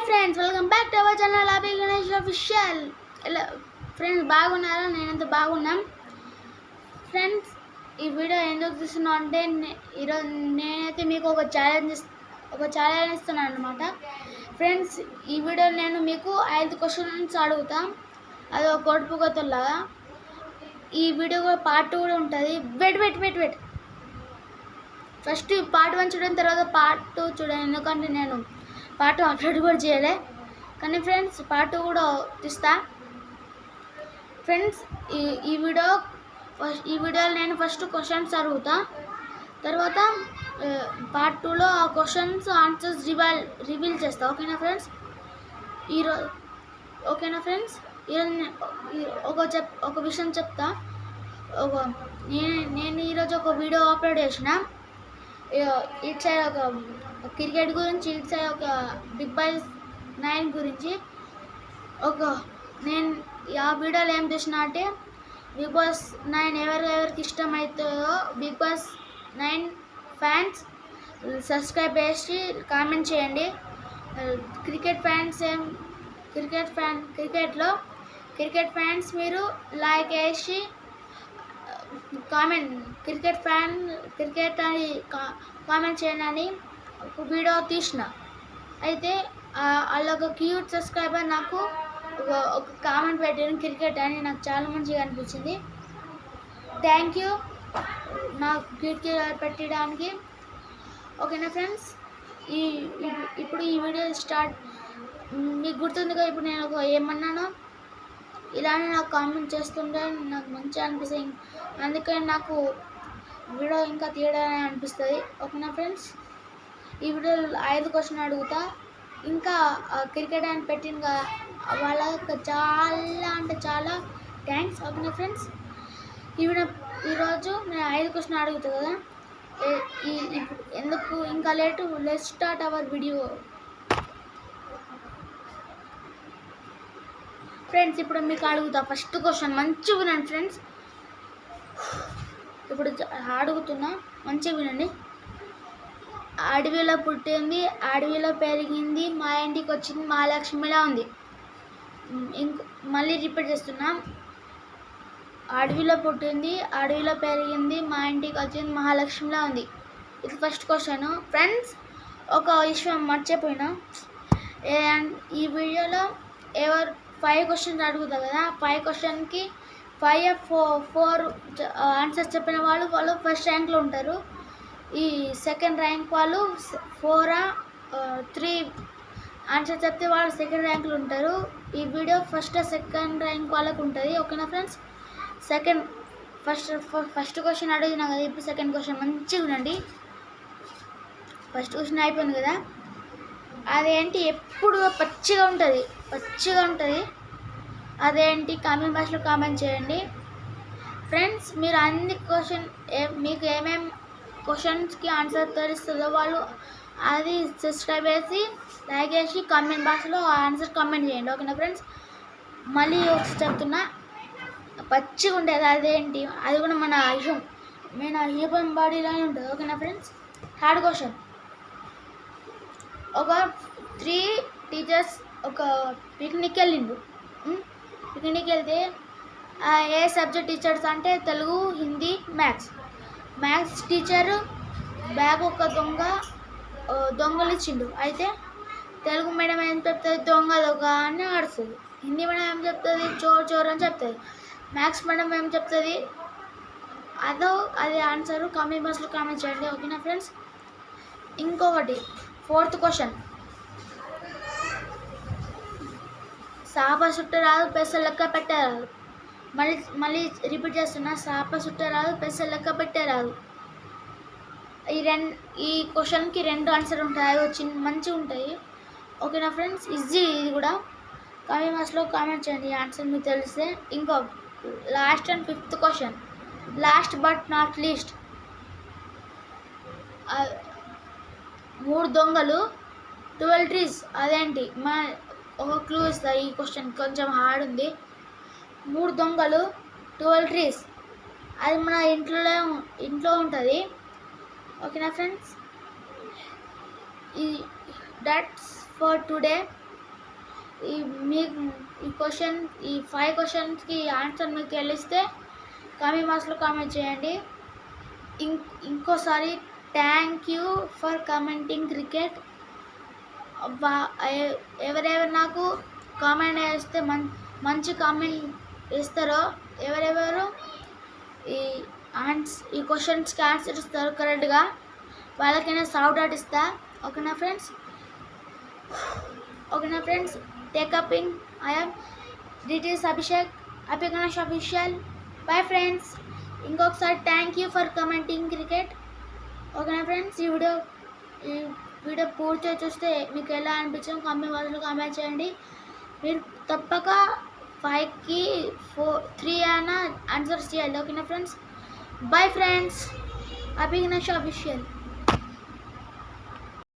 Hi friends, welcome back to our channel Abhi Ganesh official. ఎలా friends బాగున్నారా? నేనంత బాగున్నాం. ఫ్రెండ్స్, ఈ వీడియో ఎందుకు తీస్తున్నా అంటే ఈరోజు నేనైతే మీకు ఒక ఛాలెంజ్ ఇస్తున్నాను అనమాట. ఫ్రెండ్స్, ఈ వీడియో నేను మీకు 5 క్వశ్చన్స్ అడుగుతా. అది ఒక కొడుపు కొత్తలాగా. ఈ వీడియో కూడా పార్ట్ 2 కూడా ఉంటుంది. వెయిట్ ఫస్ట్ పార్ట్ 1 చూడని తర్వాత పార్ట్ 2 చూడండి, ఎందుకంటే నేను పార్ట్ 2 అప్లోడ్ కూడా చేయలే. కానీ ఫ్రెండ్స్, పార్ట్ 2 కూడా తీస్తా. ఫ్రెండ్స్, ఈ వీడియోలో నేను ఫస్ట్ క్వశ్చన్స్ అడుగుతా, తర్వాత పార్ట్ 2లో ఆ క్వశ్చన్స్ ఆన్సర్స్ రివీల్ చేస్తా. ఓకేనా ఫ్రెండ్స్? ఈరోజు ఒక విషయం చెప్తా. నేను ఈరోజు ఒక వీడియో అప్లోడ్ చేసిన. ఇటు సైడ్ ఒక క్రికెట్ గురించి, ఇటు సైడ్ ఒక బిగ్ బాస్ 9 గురించి. నేను ఆ వీడియోలో ఏం చేసిన అంటే, బిగ్ బాస్ 9 ఎవరికి ఇష్టమవుతుందో బిగ్ బాస్ 9 ఫ్యాన్స్ సబ్స్క్రైబ్ చేసి కామెంట్ చేయండి. క్రికెట్ ఫ్యాన్స్ మీరు లైక్ వేసి క్రికెట్ అని కామెంట్ చేయండి అని ఒక వీడియో తీసిన. అయితే అలా ఒక క్యూట్ సబ్స్క్రైబర్ నాకు ఒక కామెంట్ పెట్టాను క్రికెట్ అని. నాకు చాలా మంచిగా అనిపించింది. థ్యాంక్ యూ నాకు క్యూట్ పెట్టడానికి. ఓకేనా ఫ్రెండ్స్? ఇప్పుడు ఈ వీడియో స్టార్ట్. మీకు గుర్తుంది కదా, ఇప్పుడు నేను ఏమన్నానో ఇలానే నాకు కామెంట్ చేస్తుంటే నాకు మంచిగా అనిపిస్తుంది. అందుకని నాకు వీడియో ఇంకా తీయడానికి అనిపిస్తుంది. ఓకేనా ఫ్రెండ్స్? ఈ వీడియోలో 5 క్వశ్చన్ అడుగుతా. ఇంకా క్రికెట్ అని పెట్టిన వాళ్ళకి చాలా అంటే చాలా థ్యాంక్స్. ఓకేనా ఫ్రెండ్స్? ఈరోజు నేను 5 క్వశ్చన్ అడుగుతా కదా. ఎందుకు ఇంకా late, let's start our video. Friends, ఇప్పుడు మీకు అడుగుతా ఫస్ట్ క్వశ్చన్. మంచిగా వినండి ఫ్రెండ్స్. ఇప్పుడు అడుగుతున్నా, మంచిగా వినండి. అడవిలో పుట్టింది, అడవిలో పెరిగింది, మా ఇంటికి వచ్చింది మహాలక్ష్మిలా ఉంది. మళ్ళీ రిపీట్ చేస్తున్నా. అడవిలో పుట్టింది, అడవిలో పెరిగింది, మా ఇంటికి వచ్చింది మహాలక్ష్మిలా ఉంది. ఇది ఫస్ట్ క్వశ్చన్. ఫ్రెండ్స్, ఒక విషయం మర్చిపోయినా. ఈ వీడియోలో 5 క్వశ్చన్స్ అడుగుతా కదా. 5 క్వశ్చన్కి 4 ఆన్సర్స్ చెప్పిన వాళ్ళు ఫస్ట్ ర్యాంక్లో ఉంటారు. ఈ సెకండ్ ర్యాంక్ వాళ్ళు 3 ఆన్సర్ చెప్తే వాళ్ళు సెకండ్ ర్యాంక్లో ఉంటారు. ఈ వీడియో సెకండ్ ర్యాంక్ వాళ్ళకు ఉంటుంది. ఓకేనా ఫ్రెండ్స్? ఫస్ట్ క్వశ్చన్ అడిగినా కదా, ఇప్పుడు సెకండ్ క్వశ్చన్ మంచిగా ఉండండి. ఫస్ట్ క్వశ్చన్ అయిపోయింది కదా. అదేంటి ఎప్పుడు పచ్చిగా ఉంటుంది అదేంటి? కామెంట్ బాక్స్లో కామెంట్ చేయండి. ఫ్రెండ్స్, మీరు అన్ని మీకు ఏమేమి క్వశ్చన్స్కి ఆన్సర్ తెలుస్తుందో వాళ్ళు అది సబ్స్క్రైబ్ చేసి లైక్ చేసి కామెంట్ బాక్స్లో ఆన్సర్ కామెంట్ చేయండి. ఓకేనా ఫ్రెండ్స్? మళ్ళీ ఒకసారి చెప్తున్నా, పచ్చిగా ఉంటుంది అదేంటి? అది కూడా మన హ్యూమన్ బాడీలోనే ఉంటుంది. ఓకేనా ఫ్రెండ్స్? Third question. ఒక 3 టీచర్స్ ఒక పిక్నిక్ వెళ్తే ఏ సబ్జెక్ట్ టీచర్స్ అంటే Telugu, Hindi, maths teacher bag ఒక దొంగలు ఇచ్చిండు. అయితే తెలుగు మేడం ఏం చెప్తుంది? దొంగ అని ఆడుతుంది. హిందీ మేడం ఏం చెప్తుంది? చోర్ అని చెప్తుంది. మ్యాథ్స్ మేడం ఏం చెప్తుంది? అది ఆన్సర్ కామెంట్ బాక్స్లో కామెంట్ చేయండి. ఓకేనా ఫ్రెండ్స్? ఇంకొకటి 4th క్వశ్చన్. సాప సుట్టరాదు, పెసలు లెక్క పెట్టరాదు. మళ్ళీ రిపీట్ చేస్తున్నా. సాప సుట్టరాదు, పెసలు లెక్క పెట్టరాదు. ఈ క్వశ్చన్కి 2 ఆన్సర్ ఉంటాయి. అవి మంచిగా ఉంటాయి. ఓకేనా ఫ్రెండ్స్? ఈజీ. ఇది కూడా కామెంట్ బాక్స్లో కామెంట్ చేయండి ఆన్సర్ మీకు తెలిస్తే. ఇంకో last and 5th question. Last but not least. 3 దొంగలు 12 ట్రీస్. అదేంటి? ఒక క్లూ ఇస్తా. ఈ క్వశ్చన్ కొంచెం హార్డ్ ఉంది. 3 దొంగలు 12 ట్రీస్. అది మన ఇంట్లో ఉంటుంది. ఓకేనా ఫ్రెండ్స్? That's for today. ఈ మీకు ఈ 5 క్వశ్చన్స్కి ఆన్సర్ మీకు తెలిస్తే కామెంట్ బాక్స్లో కామెంట్ చేయండి. ఇంకోసారి thank you for commenting cricket. ఎవరెవరు నాకు కామెంట్ వేస్తే మంచి కామెంట్ ఇస్తారో, ఎవరెవరు ఈ క్వశ్చన్స్కి ఆన్సర్ ఇస్తారు కరెక్ట్గా, వాళ్ళకి నేను షౌట్ అవుట్ ఇస్తా. ఓకేనా ఫ్రెండ్స్, టేకపింగ్ దిట్ ఈస్ Abhishek, happy Ganesh official. Bye friends. ఇంకొకసారి thank you for commenting cricket. ఓకేనా ఫ్రెండ్స్, ఈ వీడియో పూర్తిగా చూస్తే మీకు ఎలా అనిపించిందో కామెంట్ బాక్స్లో కామెంట్ చేయండి. మీరు తప్పక 5కి 3 అయినా ఆన్సర్స్ చేయాలి. ఓకేనా friends, bye friends, happy Ganesh official.